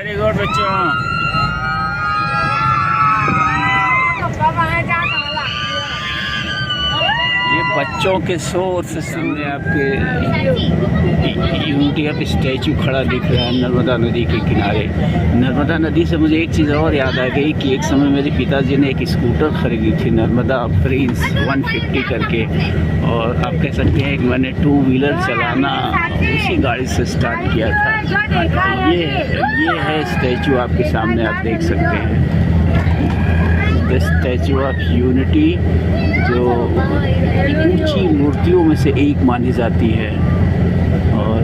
Very good बच्चों। ये बच्चों के शोर से सामने आपके यूनिटी ऑफ स्टैचू खड़ा दिख रहा है नर्मदा नदी के किनारे। नर्मदा नदी से मुझे एक चीज़ और याद आ गई कि एक समय मेरे पिताजी ने एक स्कूटर खरीदी थी नर्मदा प्रिंस 150 करके, और आप कह सकते हैं कि मैंने 2 व्हीलर चलाना उसी गाड़ी से स्टार्ट किया था। ये है स्टैचू आपके सामने, आप देख सकते हैं द स्टैचू ऑफ यूनिटी, जो ऊंची मूर्तियों में से एक मानी जाती है। और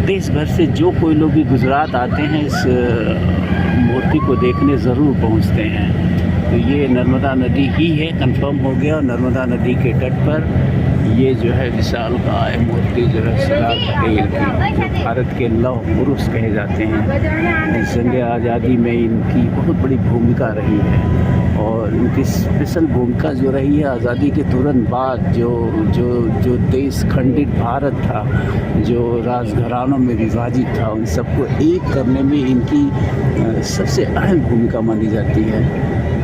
देश भर से जो कोई लोग भी गुजरात आते हैं इस मूर्ति को देखने ज़रूर पहुंचते हैं। तो ये नर्मदा नदी ही है, कंफर्म हो गया। और नर्मदा नदी के तट पर ये जो है विशालकाय मूर्ति जो है सरदार पटेल की, भारत के लौह पुरुष कहे जाते हैं। जंग आज़ादी में इनकी बहुत बड़ी भूमिका रही है, और इनकी स्पेशल भूमिका जो रही है आज़ादी के तुरंत बाद जो देश खंडित भारत था, जो राजघरानों में विभाजित था, उन सबको एक करने में इनकी सबसे अहम भूमिका मानी जाती है।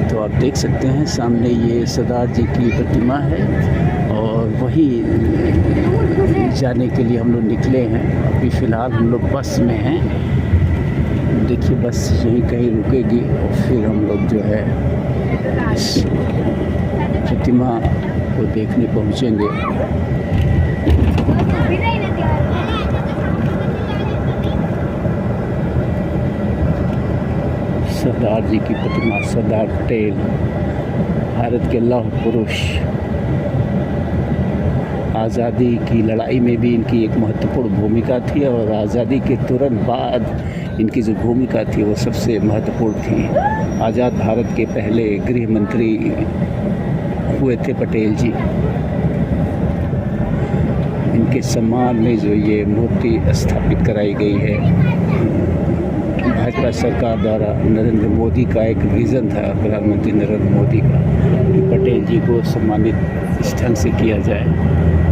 तो आप देख सकते हैं सामने ये सरदार जी की प्रतिमा है, और वही जाने के लिए हम लोग निकले हैं। अभी फ़िलहाल हम लोग बस में हैं। देखिए बस यहीं कहीं रुकेगी और फिर हम लोग जो है इस प्रतिमा को देखने पहुंचेंगे। सरदार जी की प्रतिमा, सरदार पटेल, भारत के लौह पुरुष। आज़ादी की लड़ाई में भी इनकी एक महत्वपूर्ण भूमिका थी, और आज़ादी के तुरंत बाद इनकी जो भूमिका थी वो सबसे महत्वपूर्ण थी। आज़ाद भारत के पहले गृह मंत्री हुए थे पटेल जी। इनके सम्मान में जो ये मूर्ति स्थापित कराई गई है, भाजपा सरकार द्वारा नरेंद्र मोदी का एक विज़न था, प्रधानमंत्री नरेंद्र मोदी का, कि पटेल जी को सम्मानित इस ढंग से किया जाए।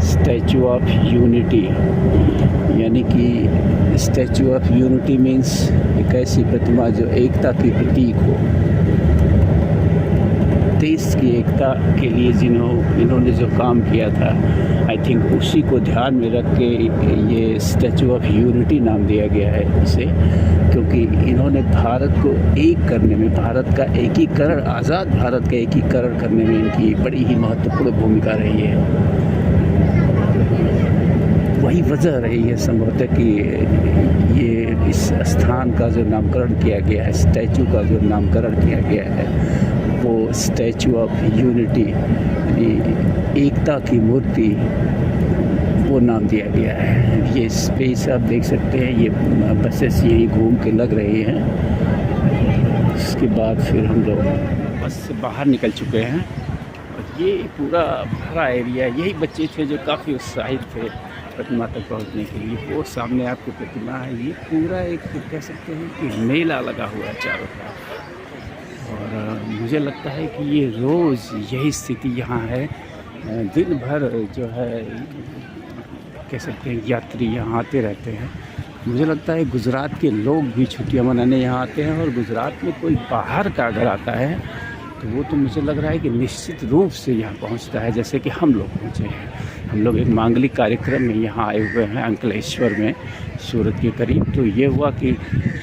स्टैचू ऑफ यूनिटी, यानी कि स्टैचू ऑफ यूनिटी मीन्स एक ऐसी प्रतिमा जो एकता की प्रतीक हो। देश की एकता के लिए इन्होंने जो काम किया था, आई थिंक उसी को ध्यान में रख के ये स्टैचू ऑफ यूनिटी नाम दिया गया है इसे, क्योंकि इन्होंने भारत को एक करने में, भारत का एकीकरण, आज़ाद भारत का एकीकरण करने में इनकी बड़ी ही महत्वपूर्ण भूमिका रही है। वही वजह रही है संभवतः कि ये इस स्थान का जो नामकरण किया गया है, स्टैचू का जो नामकरण किया गया है, वो स्टैचू ऑफ यूनिटी, एकता की मूर्ति, वो नाम दिया गया है। ये स्पेस आप देख सकते हैं, ये बसेस यहीं घूम के लग रही हैं। इसके बाद फिर हम लोग बस से बाहर निकल चुके हैं, और ये पूरा भरा एरिया, यही बच्चे थे जो काफ़ी उत्साहित थे प्रतिमा तक पहुंचने के लिए। वो सामने आपकी प्रतिमा है, ये पूरा एक कह सकते हैं कि मेला लगा हुआ है चारों तरफ। और मुझे लगता है कि ये रोज़ यही स्थिति यहाँ है। दिन भर जो है कह सकते हैं यात्री यहाँ आते रहते हैं। मुझे लगता है गुजरात के लोग भी छुट्टियाँ मनाने यहाँ आते हैं, और गुजरात में कोई बाहर का अगर आता है तो वो तो मुझे लग रहा है कि निश्चित रूप से यहाँ पहुँचता है, जैसे कि हम लोग पहुँचे हैं। हम लोग एक मांगलिक कार्यक्रम में यहाँ आए हुए हैं अंकलेश्वर में, सूरत के करीब। तो ये हुआ कि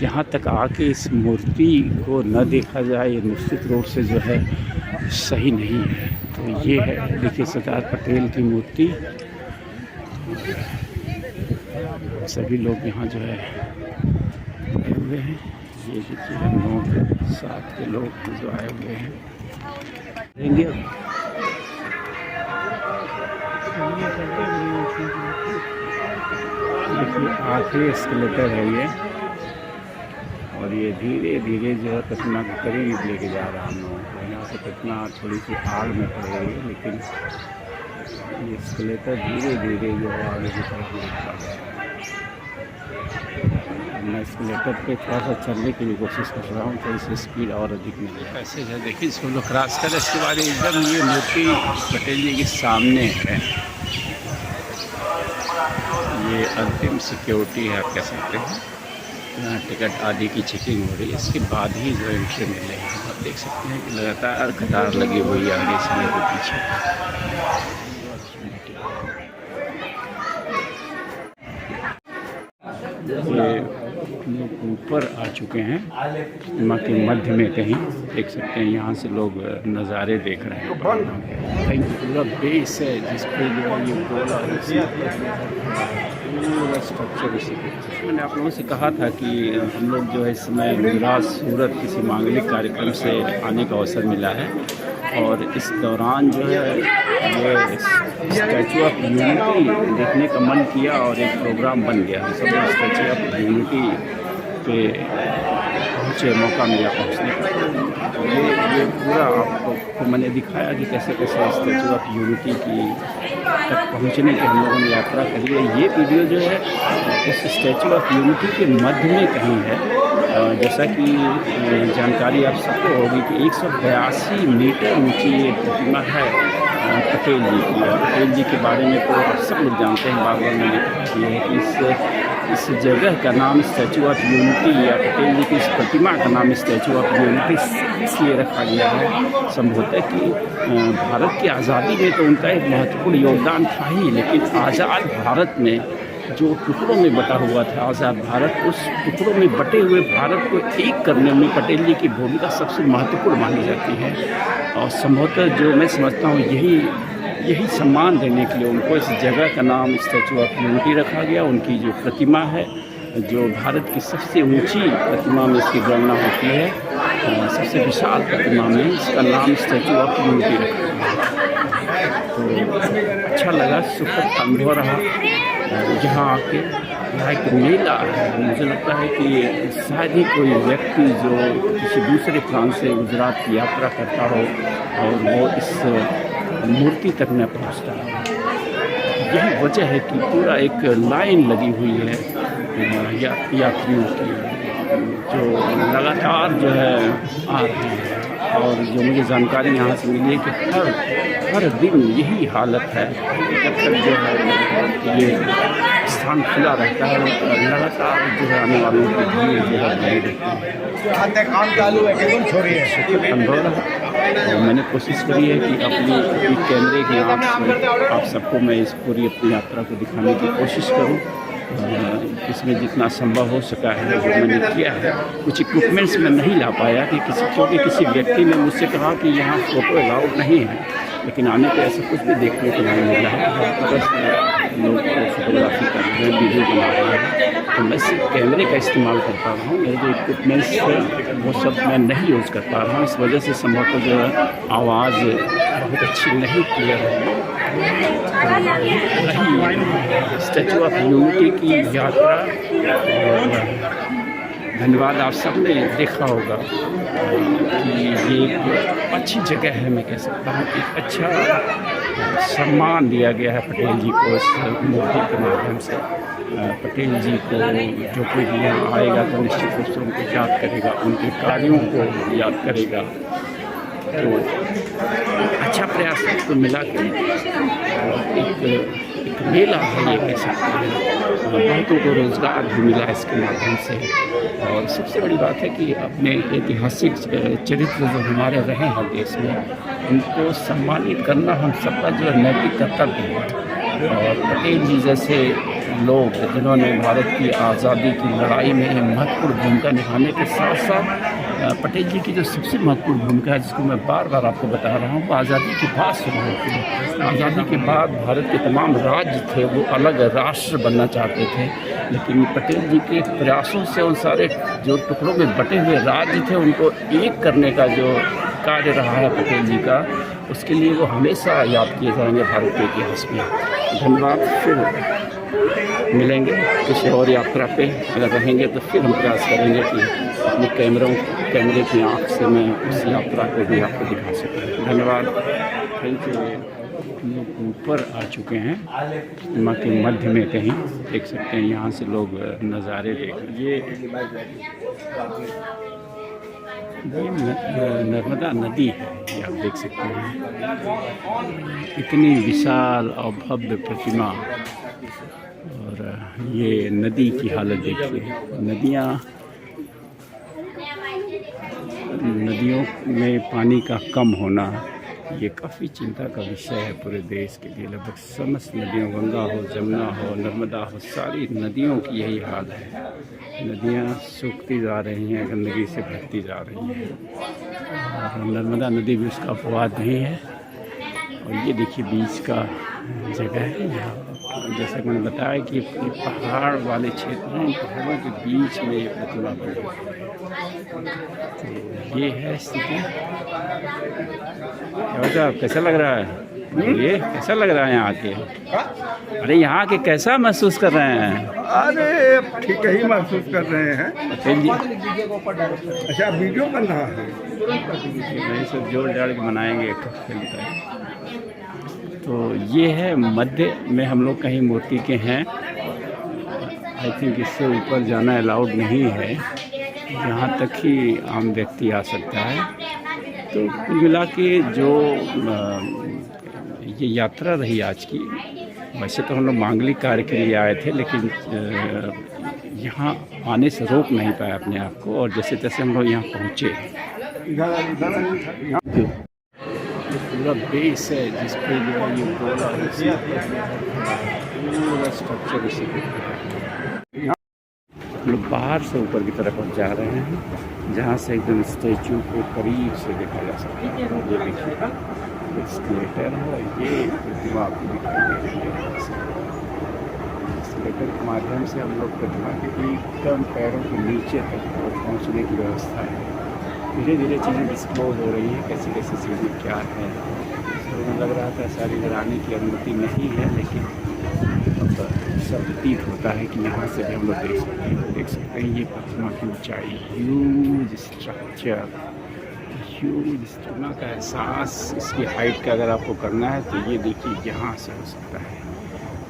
यहाँ तक आके इस मूर्ति को न देखा जाए, ये निश्चित रूप से जो है सही नहीं है। तो ये है, देखिए सरदार पटेल की मूर्ति। सभी लोग यहाँ जो है आए हुए हैं। ये देखिए हम लोगों के साथ के लोग जो आए हुए हैं देंगे। देखिए आखिरी एस्केलेटर है ये, और ये धीरे धीरे जो है प्रतिमा के करीब लेके जा रहा है हम लोगों को। यहाँ से प्रतिमा थोड़ी सी आड़ में पड़ रही है, लेकिन ये एस्केलेटर धीरे धीरे जो है आगे की तरफ लेकर गया है। मैं एस्केलेटर पे थोड़ा सा चलने की भी कोशिश कर रहा हूँ, तो इससे स्पीड और अधिक मिले। ऐसे है, देखिए इसको लोग क्रॉस कर, इसके बाद एकदम ये मूर्ति पटेल जी के सामने है। ये अंतिम सिक्योरिटी है आप कह सकते हैं। टिकट आदि की चेकिंग हो रही है, इसके बाद ही जो एंट्री मिल रही है। आप देख सकते हैं कि लगातार कतार लगी हुई है आगे से लेकर पीछे। ये लोग ऊपर आ चुके हैं, सीमा के मध्य में कहीं देख सकते हैं, यहाँ से लोग नज़ारे देख रहे हैं। कहीं पूरा बेस है जिस पे जो है ये गोला पूरा स्ट्रक्चर इसी पे। मैंने आप लोगों से कहा था कि हम लोग जो है इस समय गुजरात सूरत किसी मांगलिक कार्यक्रम से आने का अवसर मिला है, और इस दौरान जो है ये स्टैचू ऑफ यूनिटी देखने का मन किया और एक प्रोग्राम बन गया। हम सब स्टैचू ऑफ यूनिटी पे पहुँचे, मौका मिला पहुँचने का। तो ये पूरा आपको मैंने दिखाया कि कैसे कैसे स्टैचू ऑफ यूनिटी की तक पहुँचने की हम लोगों ने यात्रा करी है। ये वीडियो जो है उस स्टैचू ऑफ यूनिटी के मध्य में कहीं है। जैसा कि जानकारी आप सबको होगी कि 182 मीटर ऊंची ये प्रतिमा है पटेल जी की। पटेल जी के बारे में तो आप सब लोग जानते हैं, बार बार मैंने कहा है कि इस जगह का नाम स्टैचू ऑफ यूनिटी या पटेल जी की इस प्रतिमा का नाम स्टैचू ऑफ यूनिटी इसलिए रखा गया है। संभवतः कि भारत की आज़ादी में तो उनका एक महत्वपूर्ण योगदान था ही, लेकिन आज़ाद भारत में जो टुकड़ों में बटा हुआ था आज़ाद भारत, उस टुकड़ों में बटे हुए भारत को एक करने में पटेल जी की भूमिका सबसे महत्वपूर्ण मानी जाती है। और संभवतः जो मैं समझता हूँ यही सम्मान देने के लिए उनको इस जगह का नाम स्टैचू ऑफ यूनिटी रखा गया। उनकी जो प्रतिमा है, जो भारत की सबसे ऊंची प्रतिमा में इसकी गणना होती है, सबसे विशाल प्रतिमा में इसका नाम स्टैचू ऑफ यूनिटी रखा गया। तो अच्छा लगा, सुखद अनुभव रहा यहाँ आके। यहाँ एक मेला है, मुझे लगता है कि शायद ही कोई व्यक्ति जो किसी दूसरे प्रांत से गुजरात की यात्रा करता हो और वो इस मूर्ति तक न पहुँचता है। यही वजह है कि पूरा एक लाइन लगी हुई है यात्रियों की, जो लगातार जो है आ रहे हैं। और जो मुझे जानकारी यहाँ से मिली है कि हर दिन यही हालत है, जब तक जो है ये स्थान खुला रहता है और लगातार जो है आने वालों की भीड़ जो है बनाई रहती है। अनुभव रहा, मैंने कोशिश करी है कि अपनी कैमरे की आँख से आप सबको मैं इस पूरी अपनी यात्रा को दिखाने की कोशिश करूँ। इसमें जितना संभव हो सका है जो मैंने किया है। कुछ इक्विपमेंट्स में नहीं ला पाया कि क्योंकि किसी व्यक्ति ने मुझसे कहा कि यहाँ फ़ोटो अलाउड नहीं है, लेकिन आने पे ऐसा कुछ भी देखने को नहीं मिला है। अगर लोग फोटोग्राफी कर रहे हैं, वीडियो बना रहे हैं, तो मैं सिर्फ कैमरे का इस्तेमाल कर पा रहा हूँ। मेरे जो इक्विपमेंट्स है वो सब मैं नहीं यूज़ कर पा रहा हूँ। इस वजह से संभवतः जो है आवाज़ बहुत अच्छी नहीं क्लियर है। स्टैचू ऑफ यूनिटी की यात्रा, धन्यवाद। आप सब ने देखा होगा कि ये एक अच्छी जगह है, मैं कह सकता हूँ एक अच्छा सम्मान दिया गया है पटेल जी को इस मूर्ति के माध्यम से। पटेल जी को जो कोई भी यहाँ आएगा तो निश्चित रूप से उनको याद करेगा, उनके कार्यों को याद करेगा। तो अच्छा प्रयास तो मिला कि एक मेला है, ये कह सकते हैं। बहुतों को रोज़गार भी मिला इसके माध्यम से। और सबसे बड़ी बात है कि अपने ऐतिहासिक चरित्र जो हमारे रहे हैं देश में, उनको सम्मानित करना हम सबका जो है नैतिक कर्तव्य है। और पटेल जी जैसे लोग जिन्होंने भारत की आज़ादी की लड़ाई में महत्वपूर्ण भूमिका निभाने के साथ साथ पटेल जी की जो सबसे महत्वपूर्ण भूमिका है, जिसको मैं बार बार आपको बता रहा हूँ, वो आज़ादी के बाद शुरू होती है। आज़ादी के बाद भारत के तमाम राज्य थे वो अलग राष्ट्र बनना चाहते थे, लेकिन पटेल जी के प्रयासों से उन सारे जो टुकड़ों में बटे हुए राज्य थे उनको एक करने का जो कार्य रहा है पटेल जी का, उसके लिए वो हमेशा याद किए जाएंगे भारत के इतिहास में। धन्यवाद। फिर मिलेंगे किसी और यात्रा पे, अगर रहेंगे तो फिर हम प्रयास करेंगे कि अपने कैमरे की आँख से मैं उस यात्रा को भी आपको दिखा सकूँ। धन्यवाद, थैंक यू। लोग ऊपर आ चुके हैं, सीमा के मध्य में कहीं देख सकते हैं, यहाँ से लोग नज़ारे देख। ये नर्मदा नदी है, ये आप देख सकते हैं। इतनी विशाल और भव्य प्रतिमा और ये नदी की हालत देखिए। नदियों में पानी का कम होना ये काफ़ी चिंता का विषय है पूरे देश के लिए। लगभग समस्त नदियों, गंगा हो, जमुना हो, नर्मदा हो, सारी नदियों की यही हाल है। नदियाँ सूखती जा रही हैं, गंदगी से भरती जा रही हैं। और नर्मदा नदी भी उसका अपवाद नहीं है। और ये देखिए बीच का जगह है यहाँ, जैसा कि मैंने बताया कि पहाड़ वाले क्षेत्र हैं, पहाड़ों के बीच में ये प्रतिमा बनी है। तो ये है स्थिति। क्या कैसा लग रहा है? ये कैसा लग रहा है यहाँ के? अरे यहाँ के कैसा महसूस कर रहे हैं? अरे ठीक ही महसूस कर रहे हैं। अच्छा वीडियो बन रहा है, नहीं सब जोड़ जाड़ के बनाएंगे एक फिल्म का। तो ये है मध्य में हम लोग कहीं मूर्ति के हैं। आई थिंक इससे ऊपर जाना अलाउड नहीं है, यहाँ तक ही आम व्यक्ति आ सकता है। तो कुल मिला के जो ये यात्रा रही आज की, वैसे तो हम लोग मांगलिक कार्य के लिए आए थे, लेकिन यहाँ आने से रोक नहीं पाया अपने आप को, और जैसे तैसे हम लोग यहाँ पहुँचे। पूरा बेस है जिस पे जो है ये बोला पूरा स्ट्रक्चर इसी लोग बाहर से ऊपर की तरफ जा रहे हैं, जहाँ से एकदम स्टैचू को करीब से देखा जा सकता है। ये देखिए एस्केलेटर है, ये प्रतिमा आपको दिखाई दे रही है। एस्केलेटर के माध्यम से हम लोग प्रतिमा के एकदम पैरों के नीचे तक पहुँचने की व्यवस्था है। धीरे धीरे चीज़ें डिस्क्लोज हो रही हैं, कैसी कैसी चीज़ें क्या है। तो लग रहा था सारी लगाने की अनुमति नहीं है, लेकिन सब प्रतीत होता है कि यहाँ से भी हम लोग देख सकते हैं ये प्रतिमा की ऊंचाई, ह्यूज स्ट्रक्चर, ह्यूज प्रतिमा का एहसास इसकी हाइट का अगर आपको करना है तो ये देखिए यहाँ से हो सकता है।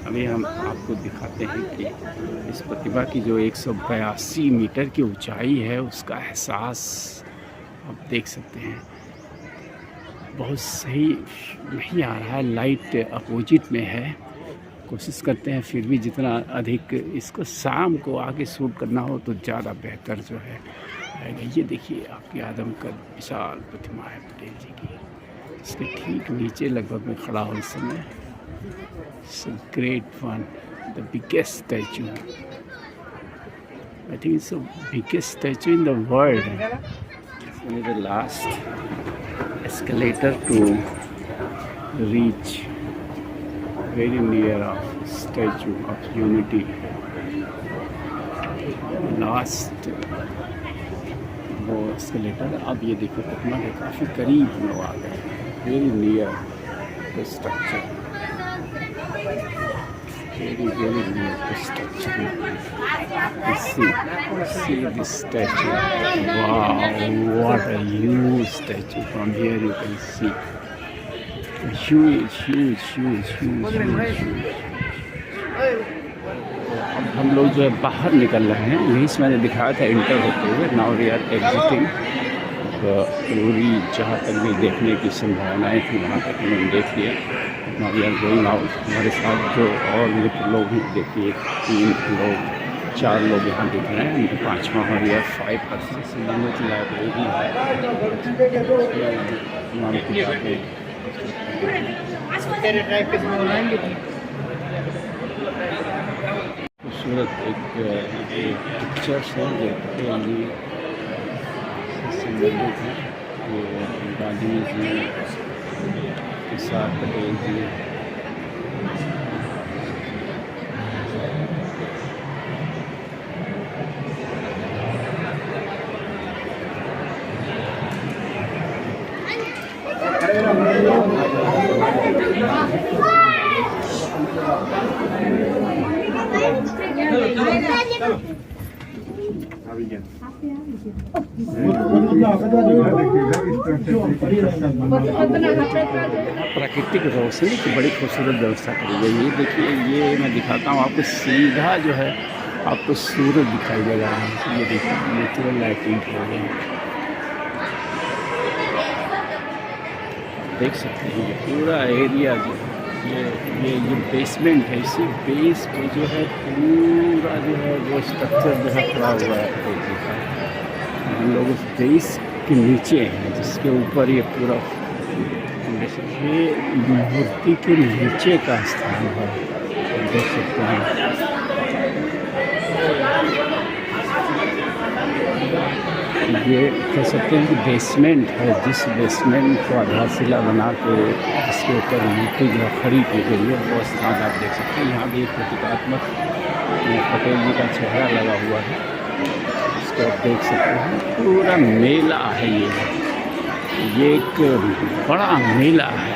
अभी हम आपको दिखाते हैं कि इस प्रतिमा की जो 182 मीटर की ऊंचाई है उसका एहसास आप देख सकते हैं। बहुत सही नहीं आ रहा है, लाइट अपोजिट में है। कोशिश करते हैं फिर भी जितना अधिक इसको शाम को आके शूट करना हो तो ज़्यादा बेहतर जो है आएगा। ये देखिए आपकी आदमकद विशाल प्रतिमा है पटेल जी की। इसके ठीक नीचे लगभग मैं खड़ा हूँ इस समय। Great one, the biggest statue, I think it's the biggest statue in the world. The last escalator to reach very near of Statue of Unity. Last वो escalator, अब ये देखो प्रतिमा के काफ़ी करीब हम लोग आ गए, very near the structure, very near the structure. See this statue. Wow, what a huge statue. From here you can see huge. अब हम लोग जो है बाहर निकल रहे हैं, यही से मैंने दिखाया था इंटर होते हुए। Now we are exiting. पूरी जहाँ तक भी देखने की संभावनाएं थी वहाँ तक हमने देख लिया। Now we are going out. हमारे साथ जो और लोग हैं, देखिए 4 लोग यहाँ दिख रहे हैं। 5वां हो गया 5 पर्सेंट लैंग्वेज लाइब्रेरी है। खूबसूरत एक पिक्चर्स हैं जो पटेल जी से संबंधित हैं। वो गांधी जी के साथ पटेल जी प्राकृतिक रोशनी की बड़ी खूबसूरत व्यवस्था करी गई है। देखिए ये मैं दिखाता हूँ आपको, सीधा जो है आपको सूरज दिखाई दे रहा है। ये देखिए नेचुरल लाइटिंग हो रही है, देख सकते हैं। ये पूरा एरिया जो है ये बेसमेंट है, इसी बेस पे जो है पूरा जो है वो स्ट्रक्चर जो है खड़ा हुआ है। देखिए हम लोग उस बेस के नीचे हैं जिसके ऊपर ये पूरा ये मूर्ति के नीचे का स्थान है, देख सकते हैं। ये कह सकते हैं कि बेसमेंट है, जिस बेसमेंट को आधारशिला बना के इसके ऊपर मूर्ति जो खड़ी की गई है वो स्थान आप देख सकते हैं। यहाँ भी एक प्रतीकात्मक पटेल जी का चेहरा लगा हुआ है, इसको आप देख सकते हैं। पूरा मेला है ये एक बड़ा मेला है,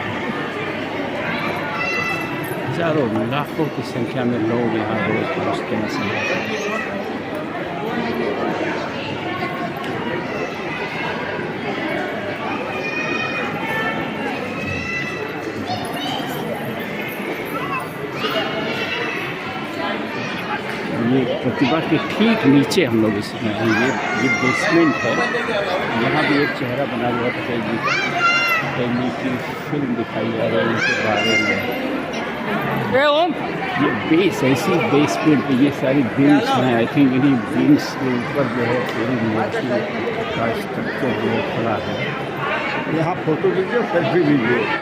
हजारों लाखों की संख्या में लोग यहाँ रोज पहुँचते हैं। ये प्रतिभा के ठीक नीचे हम लोग इसमें हैं। ये बेसमेंट है, यहाँ भी एक चेहरा बना हुआ पटेल जी का। पटेल जी की फिल्म दिखाई जा रही है उनके बारे में। ये बेस है, इसी बेसमेंट पे ये सारी बिल्स हैं। आई थिंक इन्हीं बिल्स के ऊपर जो है पूरी मूर्ति का स्ट्रक्चर जो है खड़ा है। यहाँ फोटो लीजिए, सेल्फी लीजिए।